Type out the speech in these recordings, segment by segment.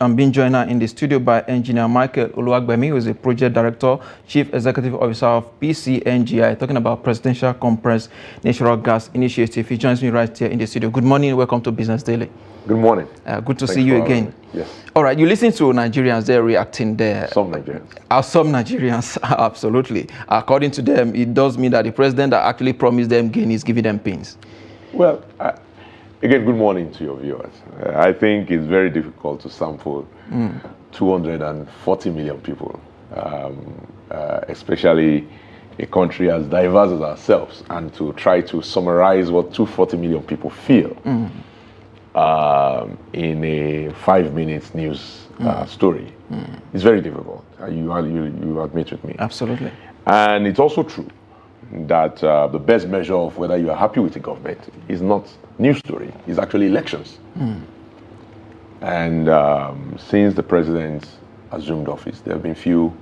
I'm being joined now in the studio by Engineer Michael Oluwagbemi, who is a Project Director, Chief Executive Officer of P-CNGI, talking about Presidential Compressed Natural Gas Initiative. He joins me right here in the studio. Good morning. Welcome to Business Daily. Good morning. Good to see you again. Yes. All right. You listen to Nigerians. They're reacting there. Some Nigerians. Some Nigerians, absolutely. According to them, it does mean that the president that actually promised them gain is giving them pains. Well, again, good morning to your viewers. I think it's very difficult to sample 240 million people, especially a country as diverse as ourselves, and to try to summarize what 240 million people feel in a 5-minute news story. It's very difficult. You admit with me. Absolutely. And it's also true that the best measure of whether you are happy with the government is not news story, it's actually elections. And since the president assumed office, there have been few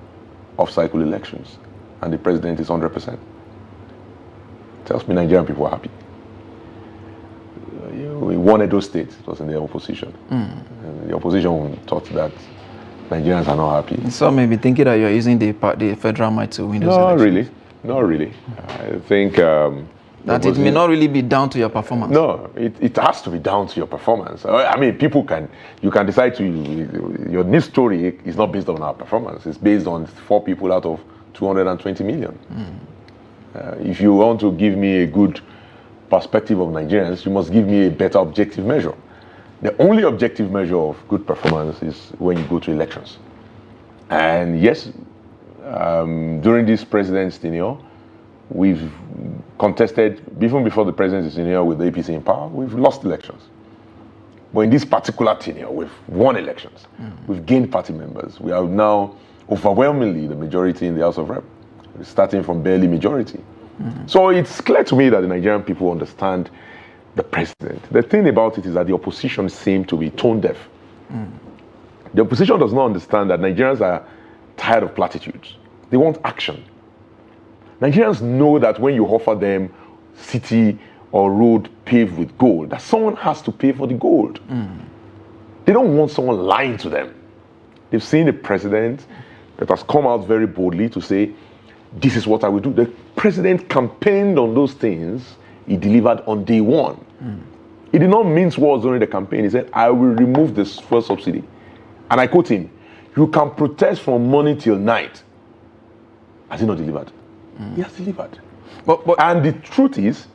off-cycle elections, and the president is 100%. Tells me Nigerian people are happy. We won Edo State, it was in the opposition. And the opposition thought that Nigerians are not happy. Some may be thinking that you're using the federal might to win those elections. Not really. I think that it may not really be down to your performance. No, it has to be down to your performance. I mean, you can decide to, your news story is not based on our performance. It's based on 4 people out of 220 million. If you want to give me a good perspective of Nigerians, you must give me a better objective measure. The only objective measure of good performance is when you go to elections. And yes, during this president's tenure, we've contested, even before the president's tenure with the APC in power, we've lost elections. But in this particular tenure, we've won elections. We've gained party members. We are now overwhelmingly the majority in the House of Rep, starting from barely majority. So it's clear to me that the Nigerian people understand the president. The thing about it is that the opposition seem to be tone deaf. The opposition does not understand that Nigerians are tired of platitudes. They want action. Nigerians know that when you offer them city or road paved with gold, that someone has to pay for the gold. They don't want someone lying to them. They've seen a president that has come out very boldly to say, this is what I will do. The president campaigned on those things. He delivered on day one. He did not mince words during the campaign. He said, I will remove this fuel subsidy. And I quote him, you can protest from morning till night. Has he not delivered? He has delivered. And the truth is,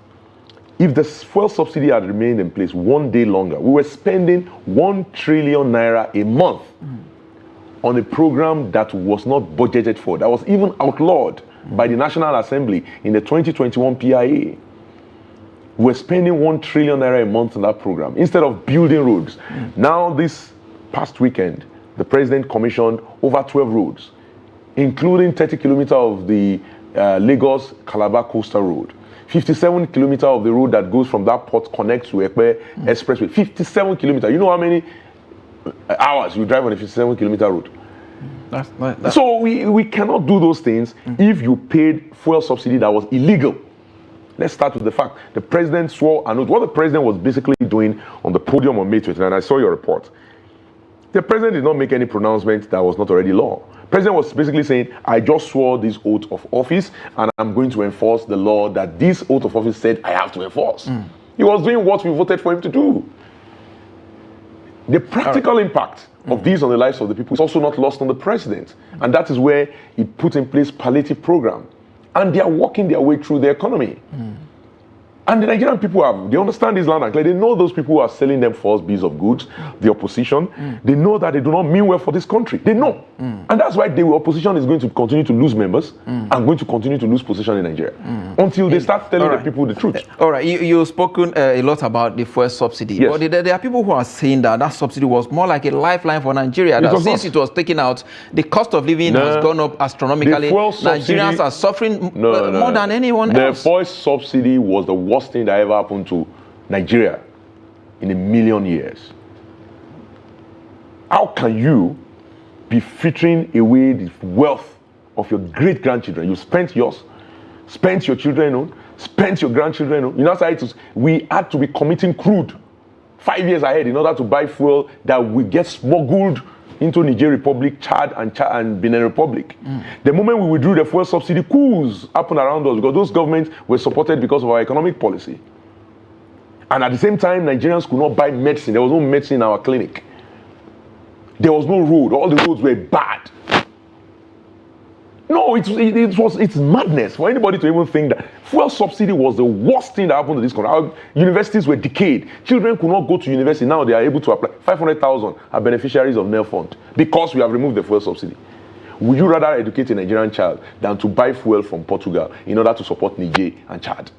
if the fuel subsidy had remained in place one day longer, we were spending 1 trillion naira a month on a program that was not budgeted for, that was even outlawed by the National Assembly in the 2021 PIA. We were spending 1 trillion naira a month on that program instead of building roads. Now, this past weekend, the president commissioned over 12 roads, including 30 kilometers of the Lagos-Calabar Coastal Road, 57 kilometers of the road that goes from that port connects to Ekpe Expressway. 57 kilometers. You know how many hours you drive on a 57-kilometer road? So we cannot do those things if you paid fuel subsidy that was illegal. Let's start with the fact. The president swore an oath. What the president was basically doing on the podium on May 29, I saw your report. The president did not make any pronouncement that was not already law. The president was basically saying, I just swore this oath of office and I'm going to enforce the law that this oath of office said I have to enforce. He was doing what we voted for him to do. The practical impact of these on the lives of the people is also not lost on the president. And that is where he put in place palliative program. And they are working their way through the economy. And the Nigerian people they understand this land. They know those people who are selling them false bills of goods, the opposition. They know that they do not mean well for this country. They know. And that's why the opposition is going to continue to lose members and going to continue to lose position in Nigeria until they start telling the people the truth. All right, you've spoken a lot about the fuel subsidy. Yes. But there are people who are saying that subsidy was more like a lifeline for Nigeria. That since it was taken out, the cost of living has gone up astronomically. Nigerians are suffering more than anyone else. The fuel subsidy was the worst thing that ever happened to Nigeria in a million years. How can you be frittering away the wealth of your great-grandchildren? You spent yours, spent your children on, spent your grandchildren on. You know, we had to be committing crude 5 years ahead in order to buy fuel that will get smuggled into Niger Republic, Chad, and Benin Republic. The moment we withdrew the fuel subsidy, coups happened around us because those governments were supported because of our economic policy. And at the same time, Nigerians could not buy medicine. There was no medicine in our clinic. There was no road. All the roads were bad. No, it's madness for anybody to even think that fuel subsidy was the worst thing that happened to this country. Our universities were decayed. Children could not go to university. Now they are able to apply. 500,000 are beneficiaries of NEL Fund because we have removed the fuel subsidy. Would you rather educate a Nigerian child than to buy fuel from Portugal in order to support Niger and Chad?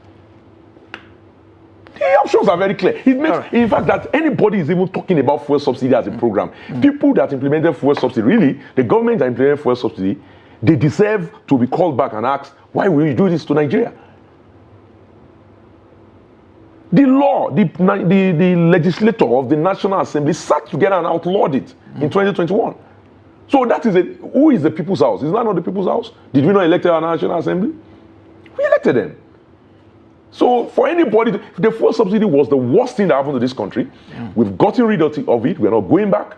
The options are very clear. It makes, in fact, that anybody is even talking about fuel subsidy as a program. People that implemented fuel subsidy, really, the government that implemented fuel subsidy, they deserve to be called back and asked, why will you do this to Nigeria? The law, the legislator of the National Assembly sat together and outlawed it in 2021. So that is who is the People's House? Is that not the People's House? Did we not elect our National Assembly? We elected them. So for anybody, the fuel subsidy was the worst thing that happened to this country. We've gotten rid of it. We're not going back.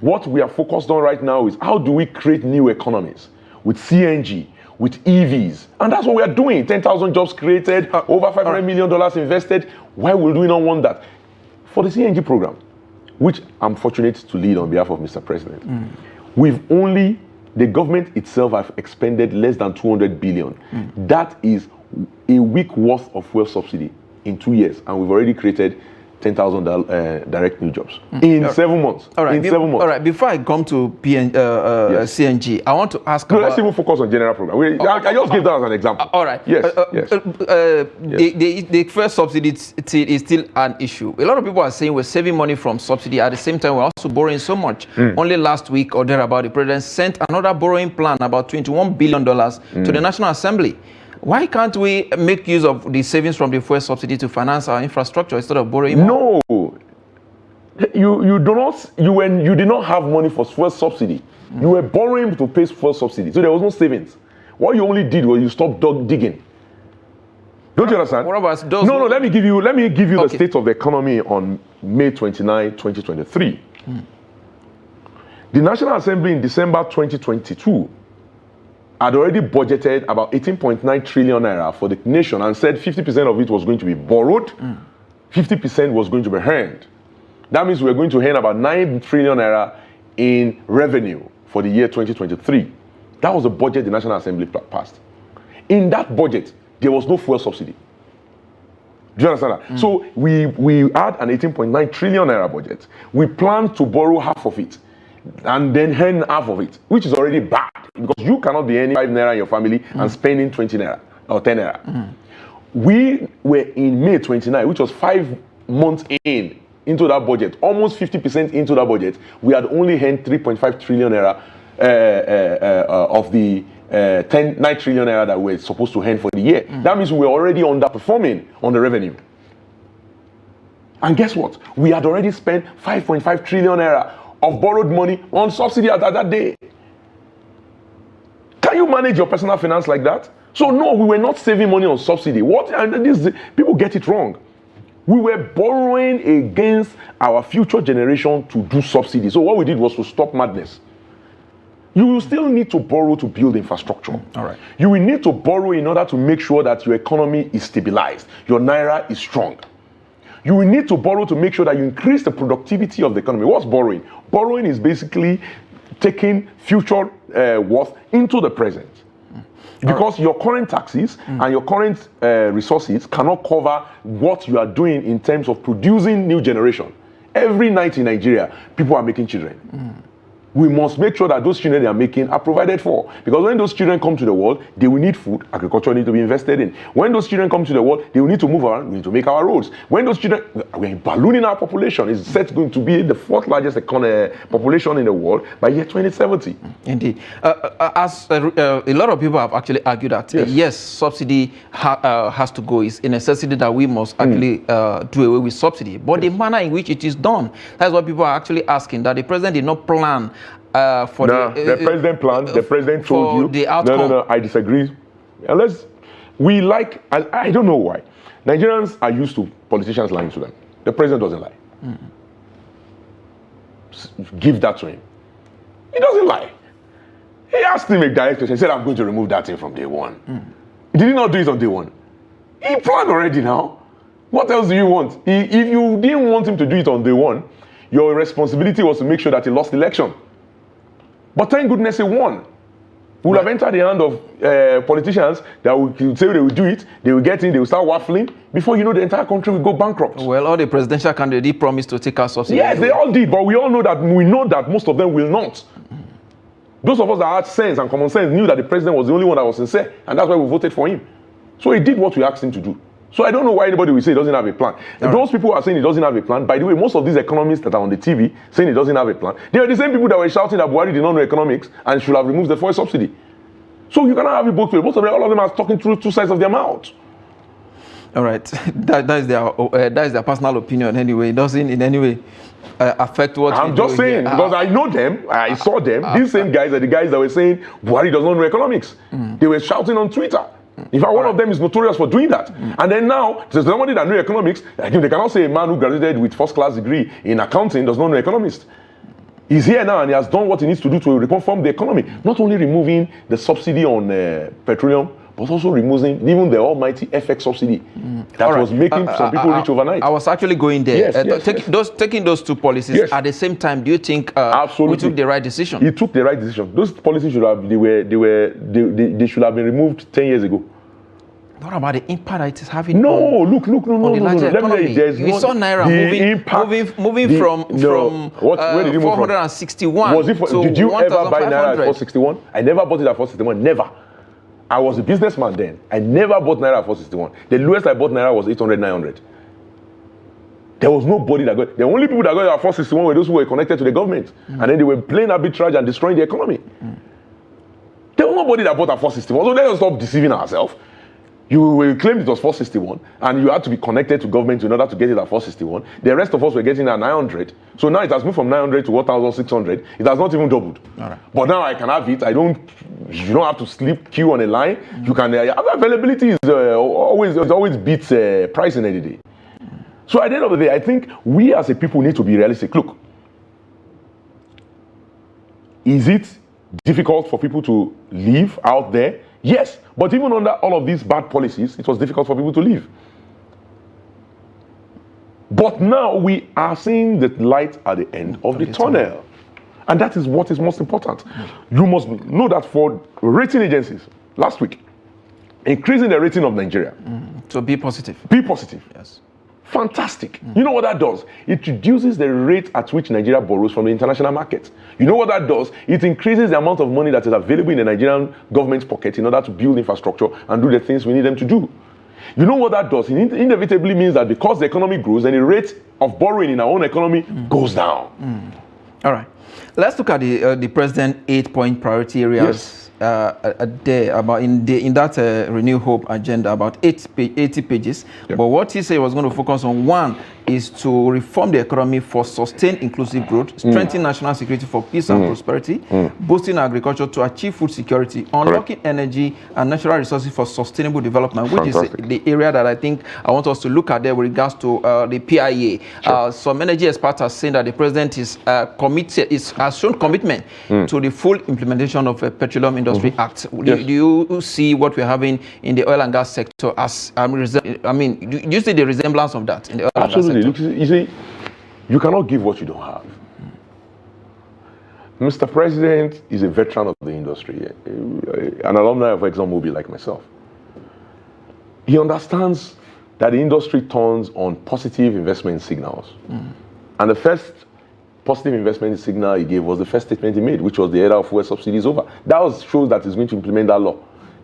What we are focused on right now is how do we create new economies with CNG, with EVs. And that's what we are doing. 10,000 jobs created, over $500 million invested. Why would we not want that? For the CNG program, which I'm fortunate to lead on behalf of Mr. President, the government itself have expended less than 200 billion. That is a week worth of fuel subsidy in 2 years. And we've already created 10,000 direct new jobs in 7 months. All right. 7 months. All right. Before I come to CNG, I want to ask. No, let's even focus on general program. I just give that as an example. All right. Yes. The first subsidy is still an issue. A lot of people are saying we're saving money from subsidy. At the same time, we're also borrowing so much. Only last week or thereabout, the president sent another borrowing plan, about $21 billion, to the National Assembly. Why can't we make use of the savings from the fuel subsidy to finance our infrastructure instead of borrowing more? No. You did not have money for fuel subsidy. You were borrowing to pay fuel subsidy. So there was no savings. What you only did was you stopped digging. Don't you understand? What about those? No, let me give you the state of the economy on May 29, 2023. The National Assembly in December 2022 had already budgeted about 18.9 trillion naira for the nation and said 50% of it was going to be borrowed, 50% was going to be earned. That means we're going to earn about 9 trillion naira in revenue for the year 2023. That was the budget the National Assembly passed. In that budget, there was no fuel subsidy. Do you understand that? So we had an 18.9 trillion naira budget. We planned to borrow half of it and then earn half of it, which is already bad because you cannot be earning 5 naira in your family and spending 20 naira or 10 naira. We were in May 29, which was 5 months into that budget, almost 50% into that budget. We had only earned 3.5 trillion naira of the 9 trillion naira that we were supposed to earn for the year. That means we were already underperforming on the revenue. And guess what? We had already spent 5.5 trillion naira of borrowed money on subsidy at that day. Can you manage your personal finance like that? So no, we were not saving money on subsidy. People get it wrong. We were borrowing against our future generation to do subsidy. So what we did was to stop madness. You will still need to borrow to build infrastructure. All right. You will need to borrow in order to make sure that your economy is stabilized. Your naira is strong. You will need to borrow to make sure that you increase the productivity of the economy. What's borrowing? Borrowing is basically taking future worth into the present. Because your current taxes and your current resources cannot cover what you are doing in terms of producing new generation. Every night in Nigeria, people are making children. We must make sure that those children they are making are provided for. Because when those children come to the world, they will need food. Agriculture needs to be invested in. When those children come to the world, they will need to move around. We need to make our roads. When those children, we're ballooning our population. It's set going to be the 4th largest population in the world by year 2070. Indeed. As a lot of people have actually argued that, yes, subsidy has to go. It's a necessity that we must actually do away with subsidy. But the manner in which it is done, that's what people are actually asking, that the president did not plan for the president planned, the president told you. The outcome. No, I disagree. Unless I don't know why. Nigerians are used to politicians lying to them. The president doesn't lie. Give that to him. He doesn't lie. He asked him a direct question. He said, I'm going to remove that thing from day one. Did he not do it on day one? He planned already now. What else do you want? If you didn't want him to do it on day one, your responsibility was to make sure that he lost the election. But thank goodness he won. We will have entered the hand of politicians that will say they will do it, they will get in, they will start waffling. Before you know, the entire country will go bankrupt. Well, all the presidential candidates promised to take our subsidy. Yes, they all did, but we all know that most of them will not. Those of us that had sense and common sense knew that the president was the only one that was sincere, and that's why we voted for him. So he did what we asked him to do. So I don't know why anybody will say he doesn't have a plan. And those people who are saying he doesn't have a plan, by the way, most of these economists that are on the TV saying he doesn't have a plan, they are the same people that were shouting that Buhari did not know economics and should have removed the fuel subsidy. So you cannot have it both ways. Most of them, all of them are talking through two sides of their mouth. All right, that is their personal opinion anyway. It doesn't in any way affect what I'm just saying, because I know them, I saw them. These same guys are the guys that were saying Buhari does not know economics. They were shouting on Twitter. In fact, one of them is notorious for doing that. And then now, there's somebody that knows economics. They cannot say a man who graduated with first-class degree in accounting does not know economics. He's here now and he has done what he needs to do to reform the economy. Not only removing the subsidy on petroleum, but also removing even the almighty FX subsidy that was making some people rich overnight. I was actually going there. Taking those two policies at the same time, do you think we took the right decision? He took the right decision. Those policies should have they should have been removed 10 years ago. What about the impact that it is having? No. Let me tell you, there's we saw Naira moving from 461 to did you ever buy Naira at 461? 461? I never bought it at 461. Never. I was a businessman then. I never bought Naira at 461. The lowest I bought Naira was 800, 900. There was nobody that got. The only people that got it at 461 were those who were connected to the government, and then they were playing arbitrage and destroying the economy. There was nobody that bought at 461. So let us stop deceiving ourselves. You will claim it was 461, and you had to be connected to government in order to get it at 461. The rest of us were getting it at 900. So now it has moved from 900 to 1,600. It has not even doubled. Right. But now I can have it. You don't have to sleep queue on a line. You can. Availability is always beats pricing any day. So at the end of the day, I think we as a people need to be realistic. Look, is it difficult for people to live out there? Yes, but even under all of these bad policies, it was difficult for people to live. But now we are seeing the light at the end of the tunnel. And that is what is most important. You must know that for rating agencies, last week, increasing the rating of Nigeria. So be positive. Be positive. Yes. Fantastic. You know what that does? It reduces the rate at which Nigeria borrows from the international market. You know what that does? It increases the amount of money that is available in the Nigerian government's pocket in order to build infrastructure and do the things we need them to do. You know what that does? It inevitably means that because the economy grows, then the rate of borrowing in our own economy goes down. All right. Let's look at the President 8-point priority areas. Yes. In that Renew Hope agenda, about 80 pages. Yep. But what he said was going to focus on, one, is to reform the economy for sustained inclusive growth, strengthen national security for peace and prosperity, boosting agriculture to achieve food security, unlocking energy and natural resources for sustainable development, which is the area that I think I want us to look at there with regards to the PIA. Some energy experts are saying that the president is has shown commitment to the full implementation of a Petroleum Industry Act. Do you see what we're having in the oil and gas sector as, do you see the resemblance of that in the oil and gas sector? Look, you see, you cannot give what you don't have. Mr. President is a veteran of the industry, an alumni of ExxonMobil like myself. He understands that the industry turns on positive investment signals. And the first positive investment signal he gave was the first statement he made, which was the era of fuel subsidies over. That shows that he's going to implement that law.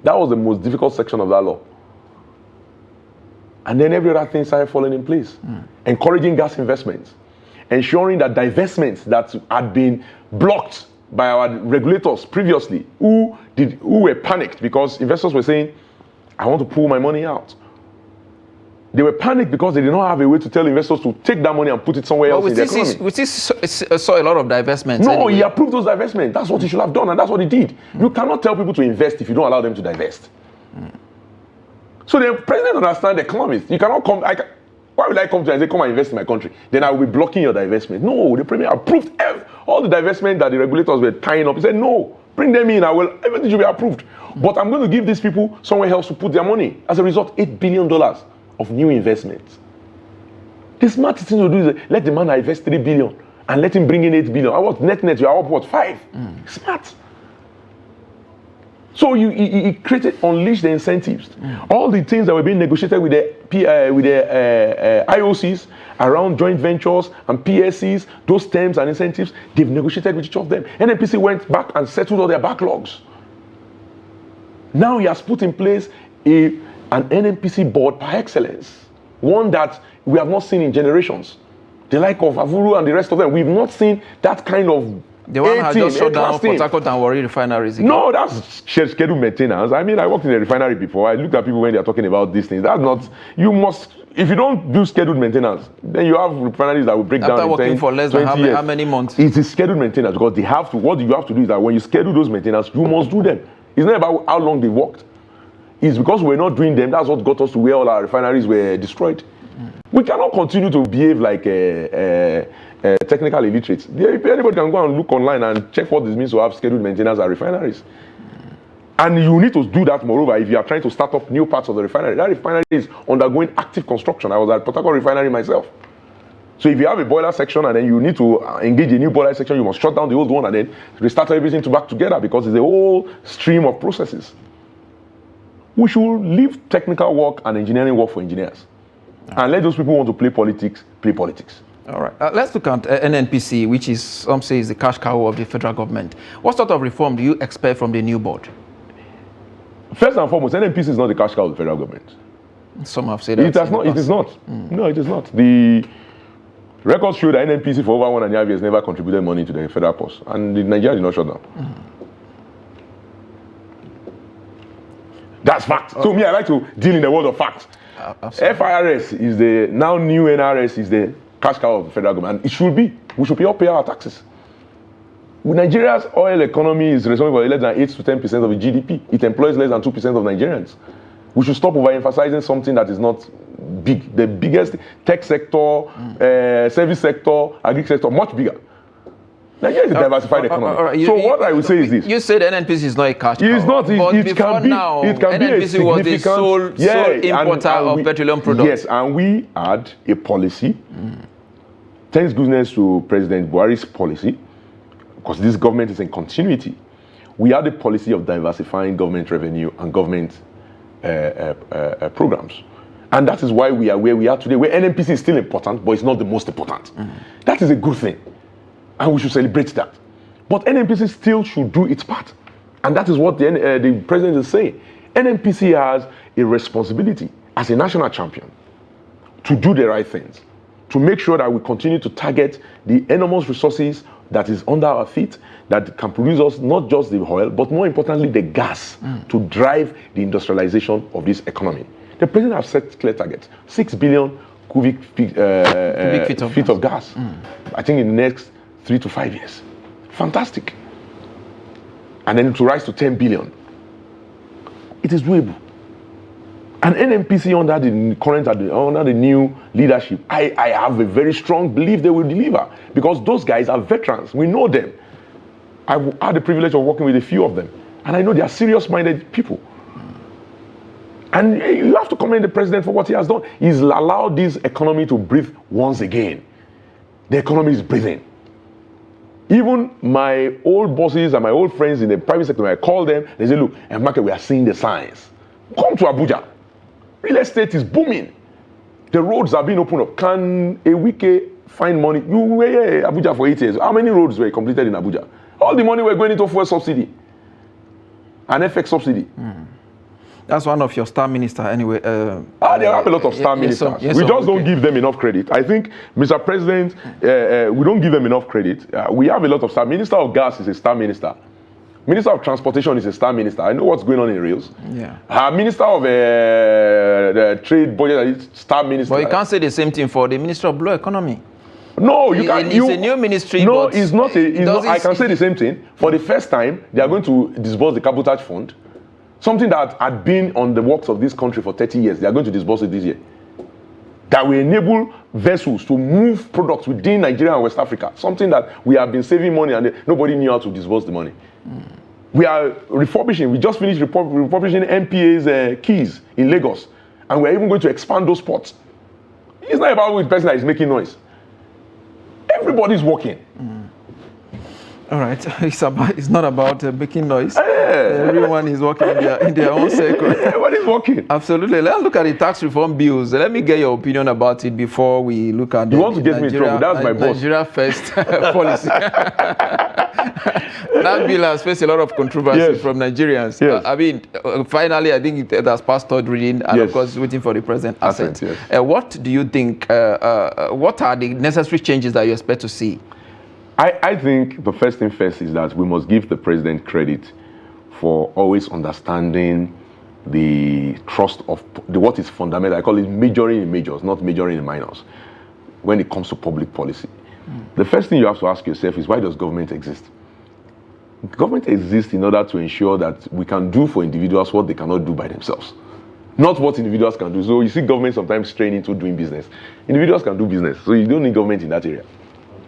That was the most difficult section of that law. And then every other thing started falling in place. Encouraging gas investments, ensuring that divestments that had been blocked by our regulators previously, who were panicked because investors were saying, I want to pull my money out. They were panicked because they did not have a way to tell investors to take that money and put it somewhere else in the economy. We saw a lot of divestments. No, anyway. He approved those divestments. That's what he should have done, and that's what he did. You cannot tell people to invest if you don't allow them to divest. So the president understands the economists. You cannot come. Why would I come to and say, come and invest in my country? Then I will be blocking your divestment. No, the Premier approved all the divestment that the regulators were tying up. He said, no, bring them in. Everything should be approved. But I'm going to give these people somewhere else to put their money. As a result, $8 billion of new investments. The smart thing to do is let the man invest $3 billion and let him bring in $8 billion. I was net, you are up, what, 5? Smart. So he created, unleashed the incentives. All the things that were being negotiated with the IOCs around joint ventures and PSCs, those terms and incentives, they've negotiated with each of them. NNPC went back and settled all their backlogs. Now he has put in place an NNPC board par excellence, one that we have not seen in generations. The like of Avuru and the rest of them, we've not seen that kind of. The one has just shut down Port Harcourt and Warri refineries again. No, that's scheduled maintenance. I mean, I worked in a refinery before. I looked at people when they're talking about these things. That's not, you must, if you don't do scheduled maintenance, then you have refineries that will break down in 10, working for less than how many months? It is scheduled maintenance because they have to, what you have to do is that when you schedule those maintenance, you must do them. It's not about how long they worked. It's because we're not doing them. That's what got us to where all our refineries were destroyed. We cannot continue to behave like technical illiterates. Anybody can go and look online and check what this means to have scheduled maintenance at refineries. And you need to do that, moreover, if you are trying to start up new parts of the refinery. That refinery is undergoing active construction. I was at Port Harcourt refinery myself. So if you have a boiler section and then you need to engage a new boiler section, you must shut down the old one and then restart everything back together because it's a whole stream of processes. We should leave technical work and engineering work for engineers. And let those people who want to play politics, play politics. All right. Let's look at NNPC, which is, some say, is the cash cow of the federal government. What sort of reform do you expect from the new board? First and foremost, NNPC is not the cash cow of the federal government. Some have said that. It is not. No, it is not. The records show that NNPC for over 1.5 years never contributed money to the federal purse. And Nigeria did not shut down. That's fact. Okay. So me, I like to deal in the world of facts. FIRS is the now new NRS is the cash cow of the federal government. And it should be. We should all pay our taxes. Nigeria's oil economy is responsible for less than 8 to 10% of the GDP. It employs less than 2% of Nigerians. We should stop overemphasizing something that is not big. The biggest tech sector, service sector, agri sector, much bigger. Nigeria is a diversified economy. So what I would say is this. You said NNPC is not a cash cow. It is not. It can be. Now, it can be a was the sole importer of petroleum products. Yes, and we had a policy. Thanks goodness to President Buhari's policy, because this government is in continuity. We had a policy of diversifying government revenue and government programs. And that is why we are where we are today, where NNPC is still important, but it's not the most important. That is a good thing. And we should celebrate that. But NNPC still should do its part. And that is what the president is saying. NNPC has a responsibility as a national champion to do the right things, to make sure that we continue to target the enormous resources that is under our feet, that can produce us not just the oil, but more importantly, the gas to drive the industrialization of this economy. The president has set clear targets, 6 billion cubic feet of gas. I think in the next 3 to 5 years. Fantastic. And then to rise to 10 billion. It is doable. And NNPC under the new leadership, I have a very strong belief they will deliver, because those guys are veterans. We know them. I had the privilege of working with a few of them, and I know they are serious-minded people. And you have to commend the president for what he has done. He's allowed this economy to breathe once again. The economy is breathing. Even my old bosses and my old friends in the private sector, when I call them, they say, look, market, we are seeing the signs. Come to Abuja. Real estate is booming. The roads are being opened up. Can a wiki find money? You were in Abuja for 8 years. How many roads were completed in Abuja? All the money were going into fuel subsidy and FX subsidy. That's one of your star ministers anyway. There are a lot of star ministers. We just don't give them enough credit. I think, Mr. President, we don't give them enough credit. We have a lot of star. Minister of Gas is a star minister. Minister of Transportation is a star minister. I know what's going on in rails. Minister of the Trade Budget is star minister. But you can't say the same thing for the Minister of Blue Economy. No, you can't. It's a new ministry. No, it's not. I can say the same thing. For the first time, they are going to disburse the cabotage fund. Something that had been on the works of this country for 30 years. They are going to disburse it this year. that will enable vessels to move products within Nigeria and West Africa, something that we have been saving money and nobody knew how to disburse the money. We are refurbishing, we just finished refurbishing NPA's keys in Lagos, and we're even going to expand those ports. It's not about which person that is making noise. Everybody's working. All right, it's not about making noise. Everyone is working in their own circle. Everybody's working. Absolutely. Let's look at the tax reform bills. Let me get your opinion about it before we look at You want to get me in trouble? That's my boss. Nigeria First policy. That bill has faced a lot of controversy from Nigerians. Yes. I mean, finally, I think it has passed third reading, and of course, waiting for the president assent. What do you think? What are the necessary changes that you expect to see? I think the first thing first is that we must give the president credit for always understanding the trust of what is fundamental. I call it majoring in majors, not majoring in minors, when it comes to public policy. The first thing you have to ask yourself is, why does government exist? Government exists in order to ensure that we can do for individuals what they cannot do by themselves. Not what individuals can do. So you see government sometimes train into doing business. Individuals can do business, so you don't need government in that area.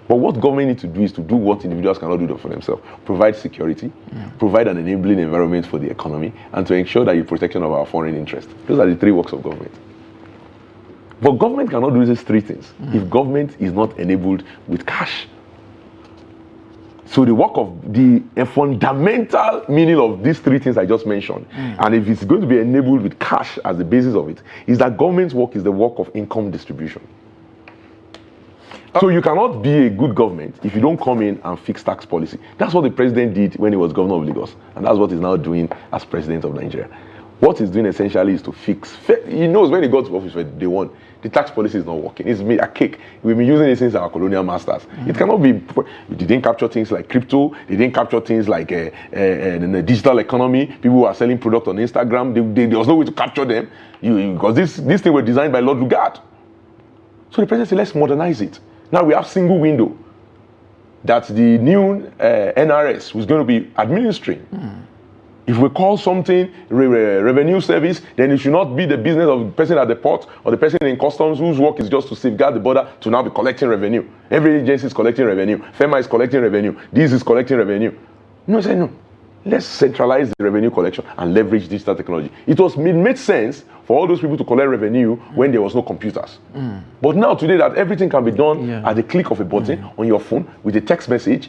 But what government needs to do is to do what individuals cannot do for themselves. Provide security, provide an enabling environment for the economy, and to ensure that the protection of our foreign interest. Those are the three works of government. But government cannot do these three things if government is not enabled with cash. So the work of the fundamental meaning of these three things I just mentioned, and if it's going to be enabled with cash as the basis of it, is that government's work is the work of income distribution. So you cannot be a good government if you don't come in and fix tax policy. That's what the president did when he was governor of Lagos, and that's what he's now doing as president of Nigeria. What he's doing essentially is to fix. He knows when he got to office for day one, the tax policy is not working. It's made a cake. We've been using it since our colonial masters. It cannot be. They didn't capture things like crypto. They didn't capture things like the digital economy. People who are selling product on Instagram. There was no way to capture them because these things were designed by Lord Lugard. So the president said, let's modernize it. Now we have single window that the new NRS was going to be administering. If we call something revenue service, then it should not be the business of the person at the port or the person in customs whose work is just to safeguard the border to now be collecting revenue. Every agency is collecting revenue. FEMA is collecting revenue. This is collecting revenue. No, I said no. Let's centralize the revenue collection and leverage digital technology. It made sense for all those people to collect revenue when there was no computers. But now today that everything can be done at the click of a button on your phone with a text message,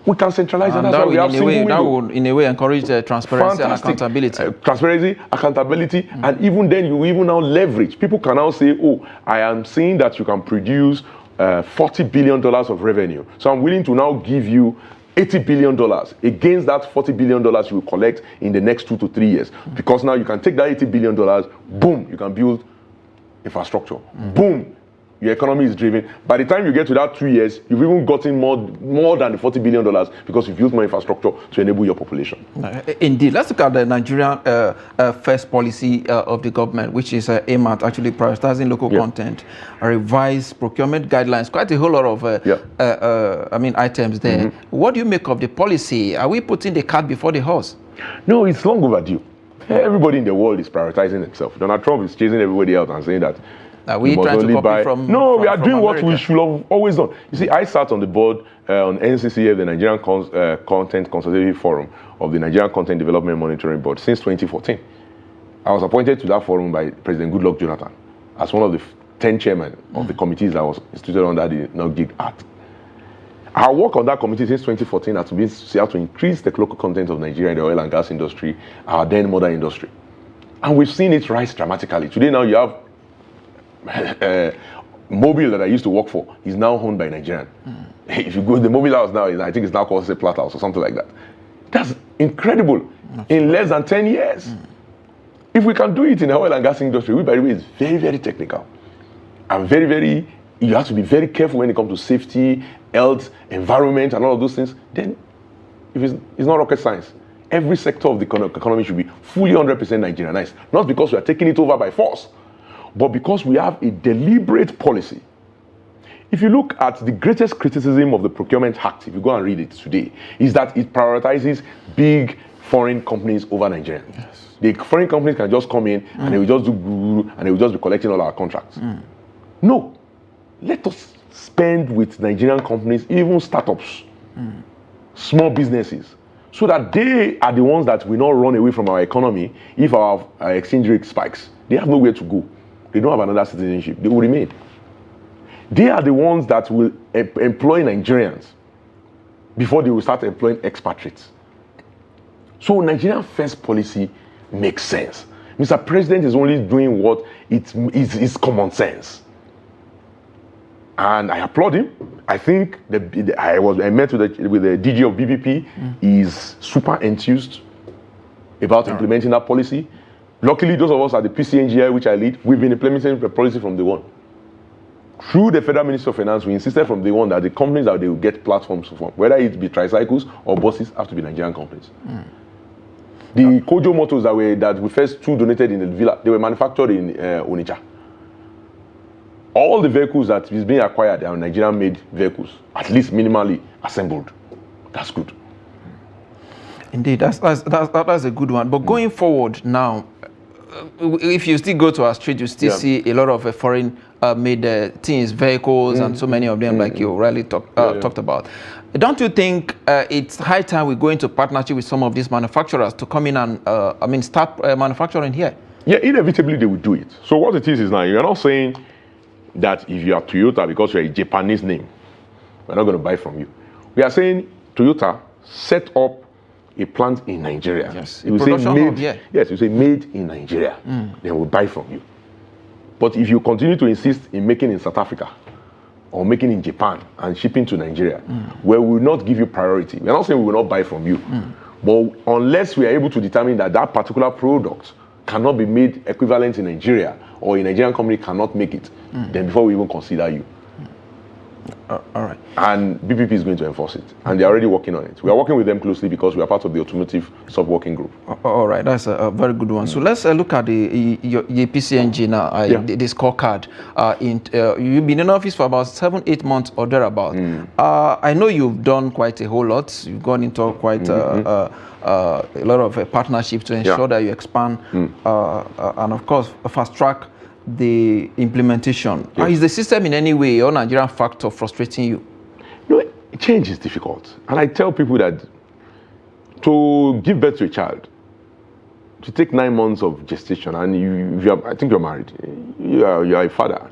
we can centralize, and that's why we have single window. That will, in a way, encourage transparency and accountability. Transparency, accountability, and even then, you even now leverage. People can now say, oh, I am seeing that you can produce $40 billion of revenue. So I'm willing to now give you $80 billion against that $40 billion you will collect in the next 2 to 3 years. Because now you can take that $80 billion, boom, you can build infrastructure. Boom, your economy is driven. By the time you get to that 2 years, you've even gotten more than the $40 billion because you've built more infrastructure to enable your population. Indeed. Let's look at the Nigerian first policy of the government, which is aimed at actually prioritizing local content, revised procurement guidelines, quite a whole lot of items there. What do you make of the policy? Are we putting the cart before the horse? No, it's long overdue. Everybody in the world is prioritizing themselves. Donald Trump is chasing everybody out and saying that are we trying to copy from? No, we are doing America? what we should have always done. You see, I sat on the board on NCCF, the Nigerian Content Consultative Forum of the Nigerian Content Development Monitoring Board since 2014. I was appointed to that forum by President Goodluck Jonathan as one of the 10 chairmen of the committees that was instituted under the No-Gig Act. Our work on that committee since 2014 has been to see how to increase the local content of Nigeria in the oil and gas industry, our then mother industry. And we've seen it rise dramatically. Today now you have Mobile that I used to work for is now owned by Nigerian. If you go to the Mobile house now, I think it's now called Platt House or something like that. That's incredible. In less than 10 years. If we can do it in the oil and gas industry, which by the way is very, very technical. And you have to be very careful when it comes to safety, health, environment, and all of those things. Then it's not rocket science. Every sector of the economy should be fully 100% Nigerianized. Not because we are taking it over by force, but because we have a deliberate policy. If you look at the greatest criticism of the Procurement Act, if you go and read it today, is that it prioritizes big foreign companies over Nigerians. Yes. The foreign companies can just come in and they will just do and they will just be collecting all our contracts. No. Let us spend with Nigerian companies, even startups, small businesses, so that they are the ones that will not run away from our economy if our exchange rate spikes. They have nowhere to go. They don't have another citizenship. They will remain. They are the ones that will employ Nigerians before they will start employing expatriates. So Nigerian first policy makes sense. Mr. President is only doing what is common sense. And I applaud him. I think I met with the DG of BPP. He's super enthused about implementing that policy. Luckily, those of us at the P-CNGI, which I lead, we've been implementing the policy from day one. Through the Federal Ministry of Finance, we insisted from day one that the companies that they will get platforms from, whether it be tricycles or buses, have to be Nigerian companies. The Kojo motors that we first two donated in the villa, they were manufactured in Onitsha. All the vehicles that is being acquired are Nigerian-made vehicles, at least minimally assembled. That's good. Indeed, that's a good one. But going forward now, if you still go to our street, you still see a lot of foreign made things, vehicles, and so many of them, like you rightly talked about. Don't you think it's high time we go into partnership with some of these manufacturers to come in and start manufacturing here? Yeah, inevitably they will do it. So what it is now, you're not saying that if you are Toyota, because you're a Japanese name, we're not going to buy from you. We are saying, Toyota, set up a plant in Nigeria. Yes, you say made, yes, you say made in Nigeria. Then we'll buy from you. But if you continue to insist in making in South Africa or making in Japan and shipping to Nigeria, we will not give you priority. We're not saying we will not buy from you. But unless we are able to determine that that particular product cannot be made equivalent in Nigeria, or a Nigerian company cannot make it, then before we even consider you. All right. And BPP is going to enforce it. And they're already working on it. We are working with them closely because we are part of the automotive sub-working group. All right, that's a very good one. So let's look at the PCNG now, the scorecard. You've been in office for about 7-8 months or thereabout. I know you've done quite a whole lot. You've gone into quite a lot of partnerships to ensure that you expand and, of course, fast track the implementation. Is the system in any way or Nigerian factor frustrating you? No, change is difficult. And I tell people that to give birth to a child, to take 9 months of gestation, and I think you're married, you are a father.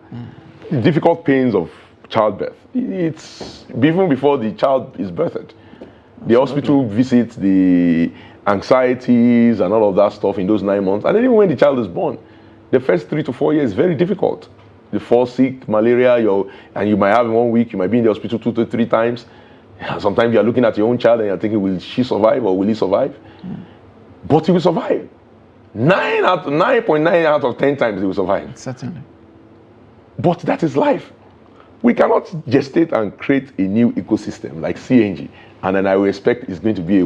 The difficult pains of childbirth, it's even before the child is birthed. The hospital visits, the anxieties and all of that stuff in those 9 months, and then even when the child is born, the first 3 to 4 years is very difficult. You fall sick, malaria, and you might have in 1 week, you might be in the hospital 2 to 3 times. Sometimes you're looking at your own child and you're thinking, will she survive or will he survive? But he will survive. 9.9 out of 10 times he will survive. Certainly. But that is life. We cannot gestate and create a new ecosystem like CNG, and then I will expect it's going to be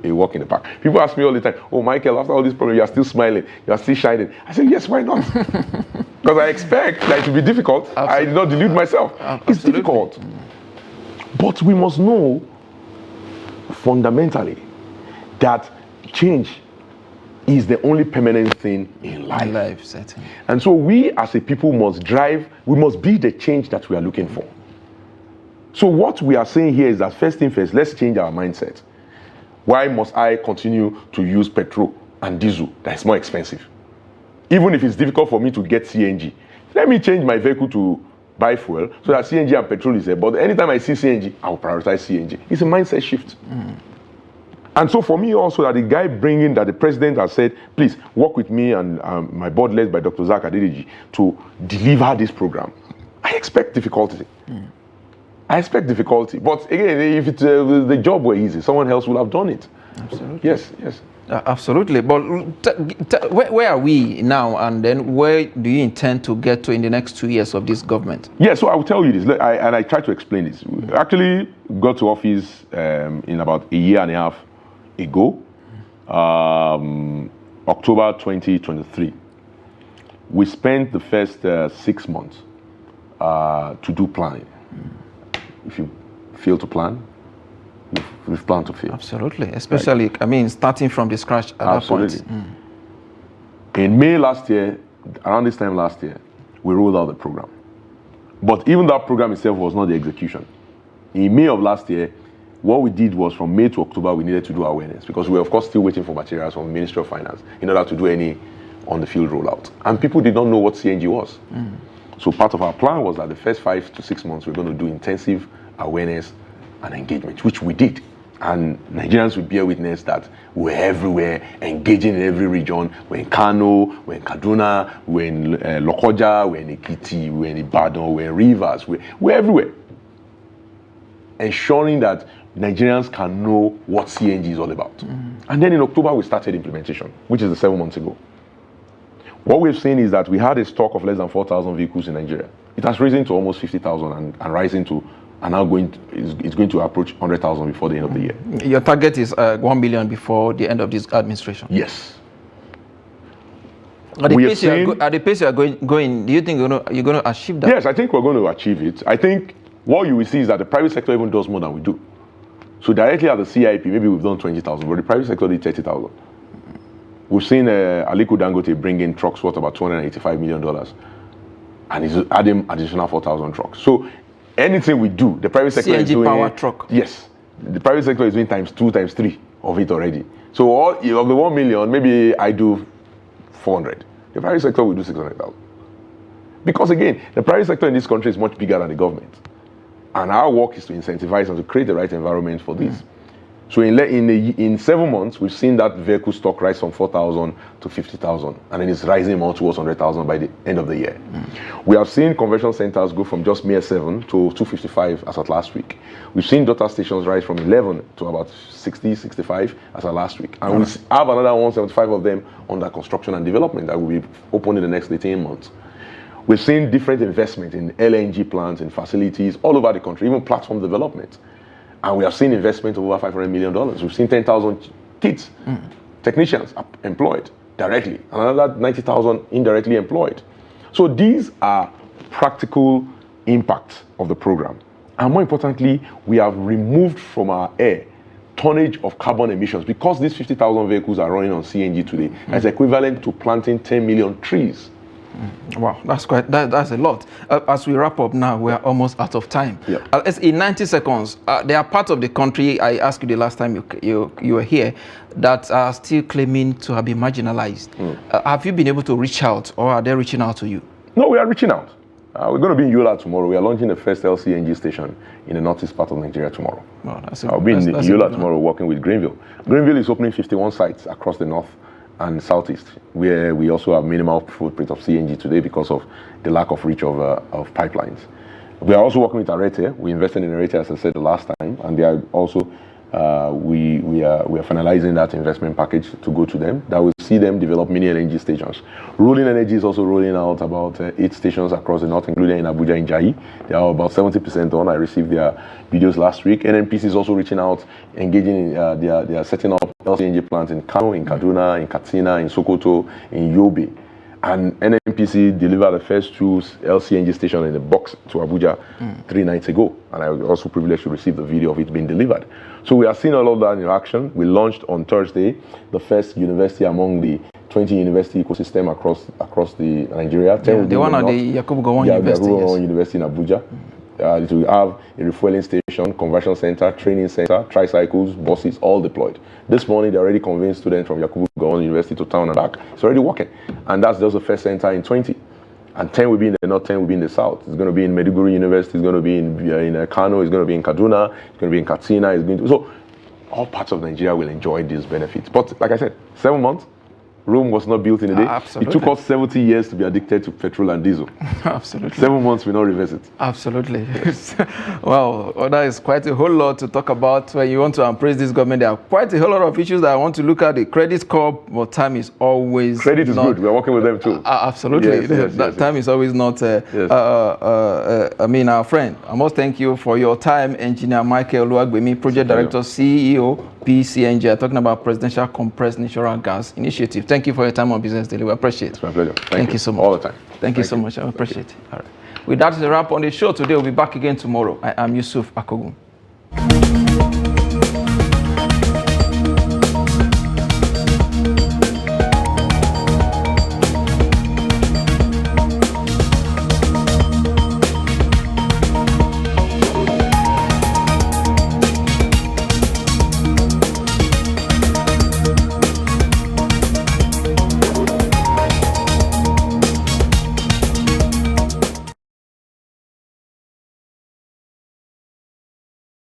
a walk in the park. People ask me all the time, oh, Michael, after all these problems, you are still smiling, you are still shining. I say, yes, why not? Because I expect that it will be difficult. Absolutely. I did not delude myself. Absolutely. It's difficult. But we must know fundamentally that change is the only permanent thing in life. In life, certainly. And so we as a people must we must be the change that we are looking for. So what we are saying here is that first thing first, let's change our mindset. Why must I continue to use petrol and diesel that's more expensive? Even if it's difficult for me to get CNG, let me change my vehicle to buy-fuel so that CNG and petrol is there. But anytime I see CNG, I will prioritize CNG. It's a mindset shift. And so for me also, that the guy bringing that the president has said, please work with me and my board led by Dr. Zach Adedeji to deliver this program. I expect difficulty. I expect difficulty. But again, if the job were easy, someone else would have done it. Absolutely. Yes. Absolutely. But where are we now, and then where do you intend to get to in the next 2 years of this government? Yeah, so I will tell you this, and I try to explain this. We actually got to office in about a year and a half ago, October 2023. We spent the first 6 months to do planning. If you fail to plan, we've planned to fill. Absolutely, especially, right. I mean, starting from the scratch at Absolutely. that point. In May last year, around this time last year, we rolled out the program. But even that program itself was not the execution. In May of last year, what we did was from May to October, we needed to do awareness because we were, of course, still waiting for materials from the Ministry of Finance in order to do any on-the-field rollout. And people did not know what CNG was. So part of our plan was that the first 5 to 6 months, we're going to do intensive awareness and engagement, which we did. And Nigerians will bear witness that we're everywhere, engaging in every region. We're in Kano, we're in Kaduna, we're in Lokoja, we're in Ekiti, we're in Ibadan, we're in Rivers, we're everywhere. Ensuring that Nigerians can know what CNG is all about. And then in October, we started implementation, which is 7 months ago. What we've seen is that we had a stock of less than 4,000 vehicles in Nigeria. It has risen to almost 50,000 and rising to, and now it's going to approach 100,000 before the end of the year. Your target is 1 million before the end of this administration. Yes. At the pace you are going, do you think you're going to achieve that? Yes, I think we're going to achieve it. I think what you will see is that the private sector even does more than we do. So directly at the CIP, maybe we've done 20,000, but the private sector did 30,000. We've seen Aliko Dangote bring in trucks worth about $285 million, and he's adding additional 4,000 trucks. So anything we do, the private sector is doing. CNG power truck. Yes, the private sector is doing times 2, times 3 of it already. So all of the 1 million, maybe I do 400. The private sector will do 600,000. Because again, the private sector in this country is much bigger than the government. And our work is to incentivize and to create the right environment for this. So in 7 months, we've seen that vehicle stock rise from 4,000 to 50,000. And then it's rising more towards 100,000 by the end of the year. We have seen convention centers go from just mere 7 to 255 as of last week. We've seen data stations rise from 11 to about 60, 65 as of last week. And we have another 175 of them under construction and development that will be open in the next 18 months. We've seen different investment in LNG plants and facilities all over the country, even platform development. And we have seen investment of over $500 million. We've seen 10,000 kids, technicians employed directly, and another 90,000 indirectly employed. So these are practical impacts of the program. And more importantly, we have removed from our air tonnage of carbon emissions because these 50,000 vehicles are running on CNG today. That's equivalent to planting 10 million trees. Wow, that's a lot. As we wrap up now, we are almost out of time. In 90 seconds, there are parts of the country, I asked you the last time you were here, that are still claiming to have been marginalized. Have you been able to reach out, or are they reaching out to you? No, we are reaching out. We're going to be in Yola tomorrow. We are launching the first LCNG station in the northeast part of Nigeria tomorrow. I'll be in Yola tomorrow working with Greenville. Greenville is opening 51 sites across the north and southeast, where we also have minimal footprint of CNG today because of the lack of reach of pipelines. We are also working with Arete. We invested in Arete, as I said the last time, and they are also we are finalizing that investment package to go to them. That will see them develop mini LNG stations. Rolling Energy is also rolling out about 8 stations across the north, including in Abuja and Jai. They are about 70% on. I received their videos last week. NNPC is also reaching out, engaging in they are setting up LCNG plants in Kano, in Kaduna, in Katsina, in Sokoto, in Yobe. And NNPC delivered the first 2 LCNG stations in a box to Abuja 3 nights ago. And I was also privileged to receive the video of it being delivered. So we are seeing all of that in action. We launched on Thursday the first university among the 20 university ecosystem across the Nigeria. The one at the Yakubu Gowon University. Yakubu Gowon University in Abuja. It will have a refueling station, conversion center, training center, tricycles, buses, all deployed. This morning, they already convinced students from Yakubu Gowon University to town and back. It's already working. And that's just the first center in 20. And 10 will be in the north, 10 will be in the south. It's going to be in Maiduguri University, it's going to be in Kano, it's going to be in Kaduna, it's going to be in Katsina. So all parts of Nigeria will enjoy these benefits. But like I said, 7 months, Rome was not built in a day. Absolutely. It took us 70 years to be addicted to petrol and diesel. Absolutely. 7 months, we not reverse it. Absolutely. Well, that is quite a whole lot to talk about. When you want to appraise this government, there are quite a whole lot of issues that I want to look at. The credit score, but time is always Credit is good. We're working with them too. Absolutely. Yes, time is always not, I mean, our friend. I must thank you for your time, Engineer Michael Oluwagbemi, Project Director, CEO, P-CNG, talking about Presidential Compressed Natural Gas Initiative. Thank you for your time on Business Daily. We appreciate it. It's my pleasure. Thank you so much. All the time. Thank you so much. I appreciate it. All right. With that, is a wrap on the show today. We'll be back again tomorrow. I am Yusuf Akogu.